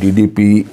DDP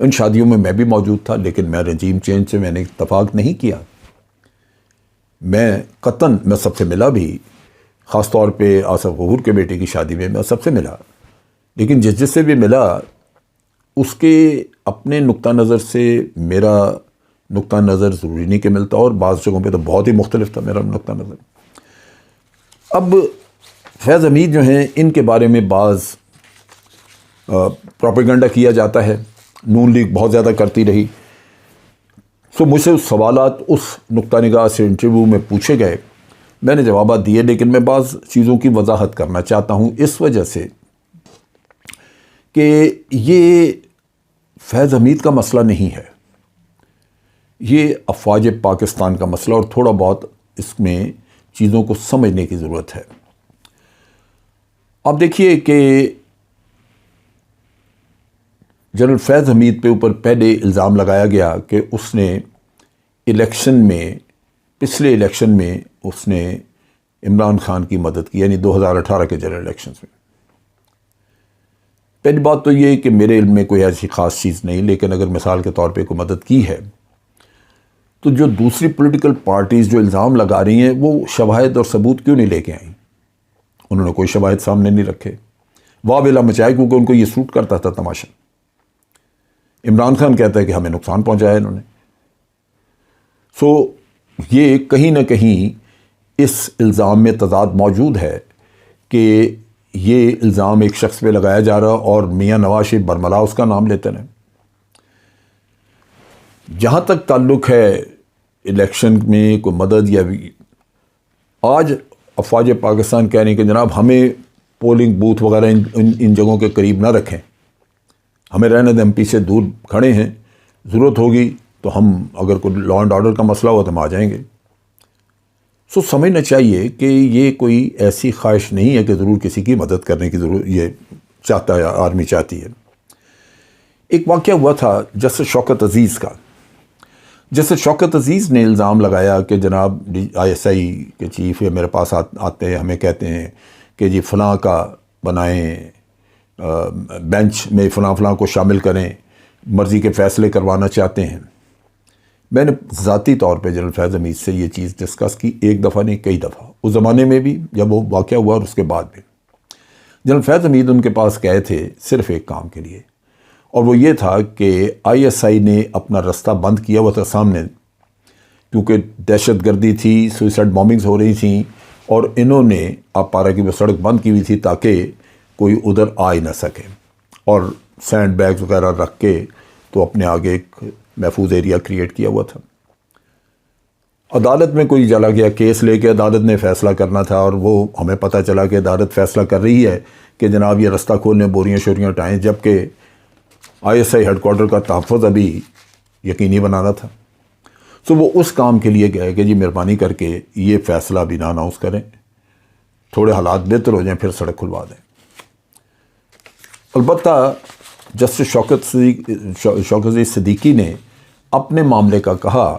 ان شادیوں میں میں بھی موجود تھا، لیکن میں رجیم چینج سے میں نے اتفاق نہیں کیا. میں قطعاً میں سب سے ملا بھی، خاص طور پہ آصف غفور کے بیٹے کی شادی میں میں سب سے ملا، لیکن جس سے بھی ملا اس کے اپنے نقطہ نظر سے میرا نقطہ نظر ضروری نہیں کہ ملتا، اور بعض جگہوں پہ تو بہت ہی مختلف تھا میرا نقطہ نظر. اب فیض حمید جو ہیں ان کے بارے میں بعض پروپیگنڈا کیا جاتا ہے، نون لیگ بہت زیادہ کرتی رہی. سو مجھ سے سوالات اس نقطہ نگاہ سے انٹرویو میں پوچھے گئے، میں نے جوابات دیے، لیکن میں بعض چیزوں کی وضاحت کرنا چاہتا ہوں اس وجہ سے کہ یہ فیض حمید کا مسئلہ نہیں ہے، یہ افواج پاکستان کا مسئلہ، اور تھوڑا بہت اس میں چیزوں کو سمجھنے کی ضرورت ہے. آپ دیکھیے کہ جنرل فیض حمید پہ اوپر پہلے الزام لگایا گیا کہ اس نے الیکشن میں، پچھلے الیکشن میں اس نے عمران خان کی مدد کی، یعنی 2018 کے جنرل الیکشنز میں. پہلی بات تو یہ کہ میرے علم میں کوئی ایسی خاص چیز نہیں، لیکن اگر مثال کے طور پہ کوئی مدد کی ہے تو جو دوسری پولیٹیکل پارٹیز جو الزام لگا رہی ہیں وہ شواہد اور ثبوت کیوں نہیں لے کے آئیں؟ انہوں نے کوئی شواہد سامنے نہیں رکھے، واہ ویلا مچائے، کیونکہ ان کو یہ سوٹ کرتا تھا تماشا. عمران خان کہتا ہے کہ ہمیں نقصان پہنچایا انہوں نے. سو یہ کہیں نہ کہیں اس الزام میں تضاد موجود ہے کہ یہ الزام ایک شخص پہ لگایا جا رہا اور میاں نواز شریف برملا اس کا نام لیتے ہیں. جہاں تک تعلق ہے الیکشن میں کوئی مدد یا آج افواج پاکستان کہہ رہے ہیں کہ جناب ہمیں پولنگ بوتھ وغیرہ ان جگہوں کے قریب نہ رکھیں، ہمیں رہنے دیں، ہم پیچھے دور کھڑے ہیں، ضرورت ہوگی تو ہم اگر کوئی لا اینڈ آرڈر کا مسئلہ ہو تو ہم آ جائیں گے. سو سمجھنا چاہیے کہ یہ کوئی ایسی خواہش نہیں ہے کہ ضرور کسی کی مدد کرنے کی ضرورت یہ چاہتا ہے، آرمی چاہتی ہے. ایک واقعہ ہوا تھا جسٹس شوکت عزیز کا. جسٹس شوکت عزیز نے الزام لگایا کہ جناب ISI کے چیف میرے پاس آتے ہیں، ہمیں کہتے ہیں کہ جی فلاں کا بنائیں، بینچ میں فلاں فلاں کو شامل کریں، مرضی کے فیصلے کروانا چاہتے ہیں. میں نے ذاتی طور پہ جنرل فیض حمید سے یہ چیز ڈسکس کی، ایک دفعہ نہیں کئی دفعہ، اس زمانے میں بھی جب وہ واقعہ ہوا اور اس کے بعد بھی. جنرل فیض حمید ان کے پاس گئے تھے صرف ایک کام کے لیے، اور وہ یہ تھا کہ ISI نے اپنا رستہ بند کیا ہوا تھا سامنے، کیونکہ دہشت گردی تھی، سوئسائڈ بامبنگز ہو رہی تھیں، اور انہوں نے آپارا کی وہ سڑک بند کی ہوئی تھی تاکہ کوئی ادھر آ ہی نہ سکے، اور سینڈ بیگز وغیرہ رکھ کے تو اپنے آگے ایک محفوظ ایریا کریٹ کیا ہوا تھا. عدالت میں کوئی چلا گیا کیس لے کے، عدالت نے فیصلہ کرنا تھا، اور وہ ہمیں پتہ چلا کہ عدالت فیصلہ کر رہی ہے کہ جناب یہ رستہ کھولنے، بوریاں شوریاں ہٹائیں، جبکہ ISI ہیڈ کوارٹر کا تحفظ ابھی یقینی بنانا تھا. سو وہ اس کام کے لیے گئے کہ جی مہربانی کر کے یہ فیصلہ بھی نہ اناؤنس کریں، تھوڑے حالات بہتر ہو جائیں پھر سڑک کھلوا دیں. البتہ جسٹس شوکت عزیز صدیقی نے اپنے معاملے کا کہا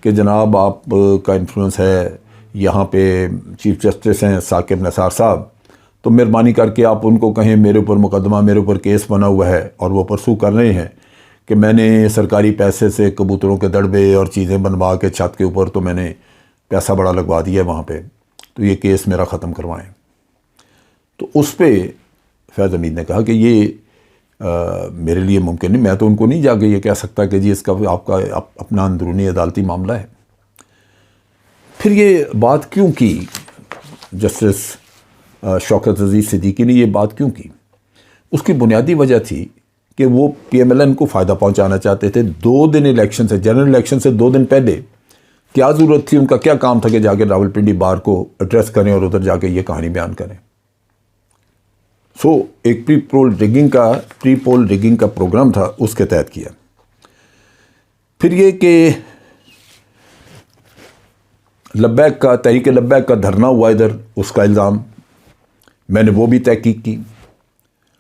کہ جناب آپ کا انفلوئنس ہے، یہاں پہ چیف جسٹس ہیں ثاقب نثار صاحب، تو مہربانی کر کے آپ ان کو کہیں میرے اوپر مقدمہ، میرے اوپر کیس بنا ہوا ہے اور وہ پرسو کر رہے ہیں کہ میں نے سرکاری پیسے سے کبوتروں کے دڑبے اور چیزیں بنوا کے چھت کے اوپر تو میں نے پیسہ بڑا لگوا دیا ہے وہاں پہ، تو یہ کیس میرا ختم کروائیں. تو اس پہ فیض حمید نے کہا کہ یہ میرے لیے ممکن نہیں، میں تو ان کو نہیں جا کے یہ کہہ سکتا کہ جی اس کا آپ کا اپنا اندرونی عدالتی معاملہ ہے. پھر یہ بات کیوں کی جسٹس شوکت عزیز صدیقی نے؟ یہ بات کیوں کی؟ اس کی بنیادی وجہ تھی کہ وہ PMLN کو فائدہ پہنچانا چاہتے تھے. 2 دن الیکشن سے، جنرل الیکشن سے 2 دن پہلے کیا ضرورت تھی، ان کا کیا کام تھا کہ جا کے راولپنڈی بار کو ایڈریس کریں اور ادھر جا کے یہ کہانی بیان کریں. سو ایک پری پول ریگنگ کا پروگرام تھا، اس کے تحت کیا. پھر یہ کہ لبیک کا، تحریک لبیک کا دھرنا ہوا ادھر، اس کا الزام میں نے وہ بھی تحقیق کی،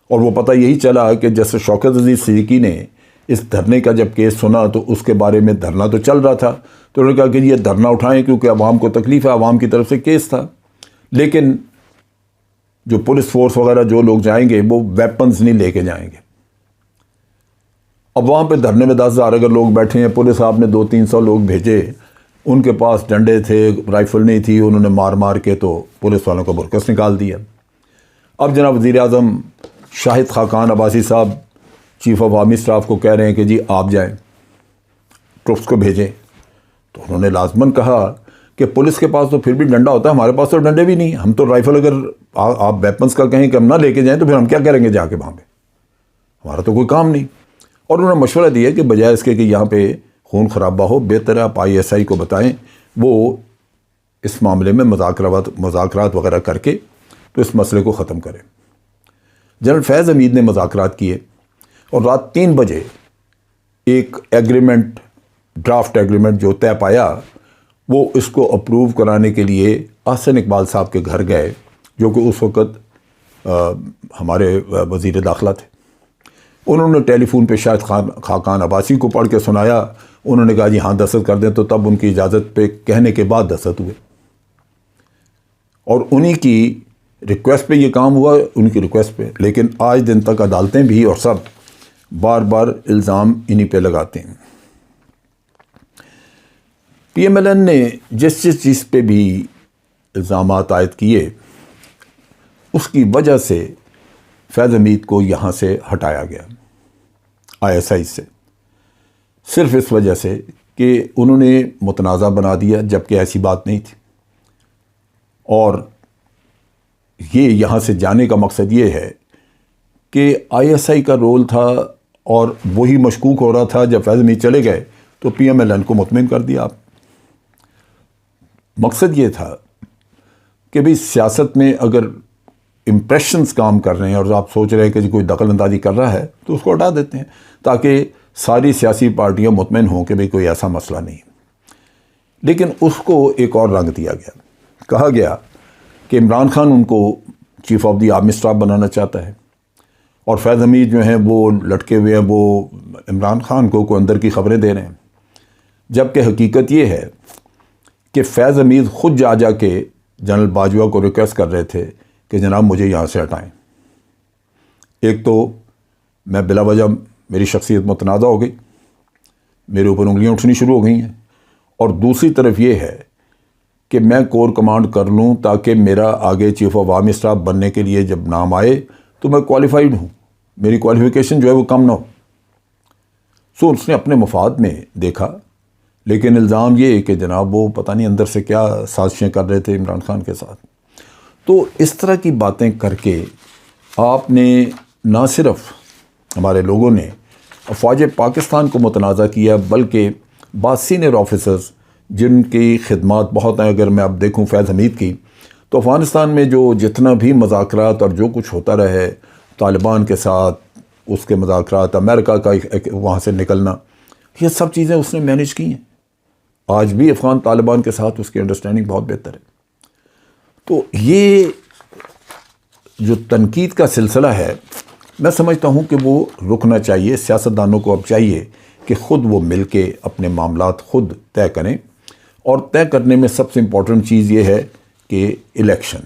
اور وہ پتہ یہی چلا کہ جیسے شوکت عزیز صدیقی نے اس دھرنے کا جب کیس سنا تو اس کے بارے میں دھرنا تو چل رہا تھا، تو انہوں نے کہا کہ یہ دھرنا اٹھائیں کیونکہ عوام کو تکلیف ہے، عوام کی طرف سے کیس تھا. لیکن جو پولیس فورس وغیرہ جو لوگ جائیں گے وہ ویپنز نہیں لے کے جائیں گے. اب وہاں پہ دھرنے میں 10,000 اگر لوگ بیٹھے ہیں، پولیس صاحب نے 200-300 لوگ بھیجے، ان کے پاس ڈنڈے تھے، رائفل نہیں تھی، انہوں نے مار مار کے تو پولیس والوں کا برکس نکال دیا۔ اب جناب وزیر اعظم شاہد خاقان عباسی صاحب چیف آف آرمی اسٹاف کو کہہ رہے ہیں کہ جی آپ جائیں، ٹروپس کو بھیجیں، تو انہوں نے لازماً کہا کہ پولیس کے پاس تو پھر بھی ڈنڈا ہوتا ہے، ہمارے پاس تو ڈنڈے بھی نہیں، ہم تو رائفل اگر آپ ویپنس کا کہیں کہ ہم نہ لے کے جائیں تو پھر ہم کیا کریں گے جا کے وہاں پہ، ہمارا تو کوئی کام نہیں۔ اور انہوں نے مشورہ دیا کہ بجائے اس کے کہ یہاں پہ خون خرابہ ہو، بہتر ہے آپ ISI کو بتائیں، وہ اس معاملے میں مذاکرات وغیرہ کر کے تو اس مسئلے کو ختم کریں۔ جنرل فیض حمید نے مذاکرات کیے اور رات 3 بجے ایک ایگریمنٹ، ڈرافٹ ایگریمنٹ جو طے پایا، وہ اس کو اپروو کرانے کے لیے احسن اقبال صاحب کے گھر گئے، جو کہ اس وقت ہمارے وزیر داخلہ تھے۔ انہوں نے ٹیلی فون پہ شاہد خاقان عباسی کو پڑھ کے سنایا، انہوں نے کہا جی ہاں دستخط کر دیں، تو تب ان کی اجازت پہ کہنے کے بعد دستخط ہوئے، اور انہی کی ریکویسٹ پہ یہ کام ہوا، ان کی ریکویسٹ پہ۔ لیکن آج دن تک عدالتیں بھی اور سب بار بار الزام انہی پہ لگاتے ہیں۔ PMLN نے جس چیز پہ بھی الزامات عائد کیے، اس کی وجہ سے فیض حمید کو یہاں سے ہٹایا گیا ISI سے، صرف اس وجہ سے کہ انہوں نے متنازع بنا دیا، جبکہ ایسی بات نہیں تھی۔ اور یہ یہاں سے جانے کا مقصد یہ ہے کہ ISI کا رول تھا، اور وہی مشکوک ہو رہا تھا۔ جب فیض حمید چلے گئے تو PMLN کو مطمئن کر دیا۔ آپ مقصد یہ تھا کہ بھئی سیاست میں اگر امپریشنز کام کر رہے ہیں اور آپ سوچ رہے ہیں کہ جی کوئی دخل اندازی کر رہا ہے، تو اس کو ہٹا دیتے ہیں، تاکہ ساری سیاسی پارٹیاں مطمئن ہوں کہ بھئی کوئی ایسا مسئلہ نہیں۔ لیکن اس کو ایک اور رنگ دیا گیا، کہا گیا کہ عمران خان ان کو chief of the army staff بنانا چاہتا ہے، اور فیض حمید جو ہیں وہ لٹکے ہوئے ہیں، وہ عمران خان کو اندر کی خبریں دے رہے ہیں، جبکہ حقیقت یہ ہے کہ فیض حمید خود جا کے جنرل باجوہ کو ریکویسٹ کر رہے تھے کہ جناب مجھے یہاں سے ہٹائیں۔ ایک تو میں بلا وجہ میری شخصیت متنازع ہو گئی، میرے اوپر انگلیاں اٹھنی شروع ہو گئی ہیں، اور دوسری طرف یہ ہے کہ میں کور کمانڈ کر لوں تاکہ میرا آگے چیف آف آرمی اسٹاف بننے کے لیے جب نام آئے تو میں کوالیفائڈ ہوں، میری کوالیفیکیشن جو ہے وہ کم نہ ہو۔ سو اس نے اپنے مفاد میں دیکھا، لیکن الزام یہ ہے کہ جناب وہ پتہ نہیں اندر سے کیا سازشیں کر رہے تھے عمران خان کے ساتھ۔ تو اس طرح کی باتیں کر کے آپ نے نہ صرف ہمارے لوگوں نے افواج پاکستان کو متنازع کیا، بلکہ بعض سینئر آفیسرز جن کی خدمات بہت ہیں، اگر میں اب دیکھوں فیض حمید کی، تو افغانستان میں جو جتنا بھی مذاکرات اور جو کچھ ہوتا رہے طالبان کے ساتھ، اس کے مذاکرات، امریکہ کا وہاں سے نکلنا، یہ سب چیزیں اس نے مینیج کی ہیں۔ آج بھی افغان طالبان کے ساتھ اس کی انڈرسٹینڈنگ بہت بہتر ہے۔ تو یہ جو تنقید کا سلسلہ ہے، میں سمجھتا ہوں کہ وہ رکنا چاہیے۔ سیاستدانوں کو اب چاہیے کہ خود وہ مل کے اپنے معاملات خود طے کریں، اور طے کرنے میں سب سے امپورٹنٹ چیز یہ ہے کہ الیکشن۔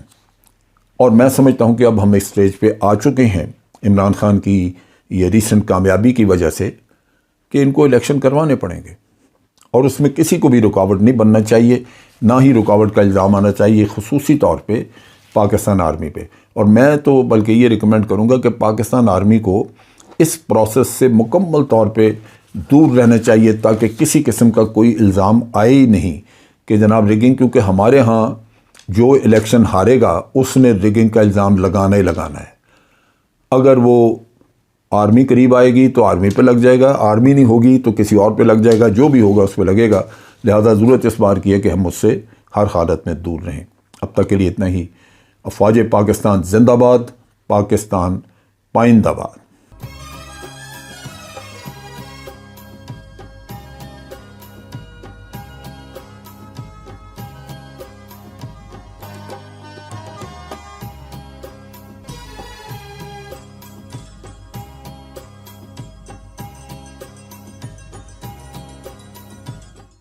اور میں سمجھتا ہوں کہ اب ہم اس سٹیج پہ آ چکے ہیں عمران خان کی یہ ریسنٹ کامیابی کی وجہ سے کہ ان کو الیکشن کروانے پڑیں گے، اور اس میں کسی کو بھی رکاوٹ نہیں بننا چاہیے، نہ ہی رکاوٹ کا الزام آنا چاہیے، خصوصی طور پہ پاکستان آرمی پہ۔ اور میں تو بلکہ یہ ریکمینڈ کروں گا کہ پاکستان آرمی کو اس پروسیس سے مکمل طور پہ دور رہنا چاہیے، تاکہ کسی قسم کا کوئی الزام آئے ہی نہیں کہ جناب ریگنگ، کیونکہ ہمارے ہاں جو الیکشن ہارے گا اس نے ریگنگ کا الزام لگانا ہی لگانا ہے۔ اگر وہ آرمی قریب آئے گی تو آرمی پہ لگ جائے گا، آرمی نہیں ہوگی تو کسی اور پہ لگ جائے گا، جو بھی ہوگا اس پہ لگے گا۔ لہذا ضرورت اس بار کی ہے کہ ہم اس سے ہر حالت میں دور رہیں۔ اب تک کے لیے اتنا ہی۔ افواج پاکستان زندہ باد، پاکستان پائندہ باد۔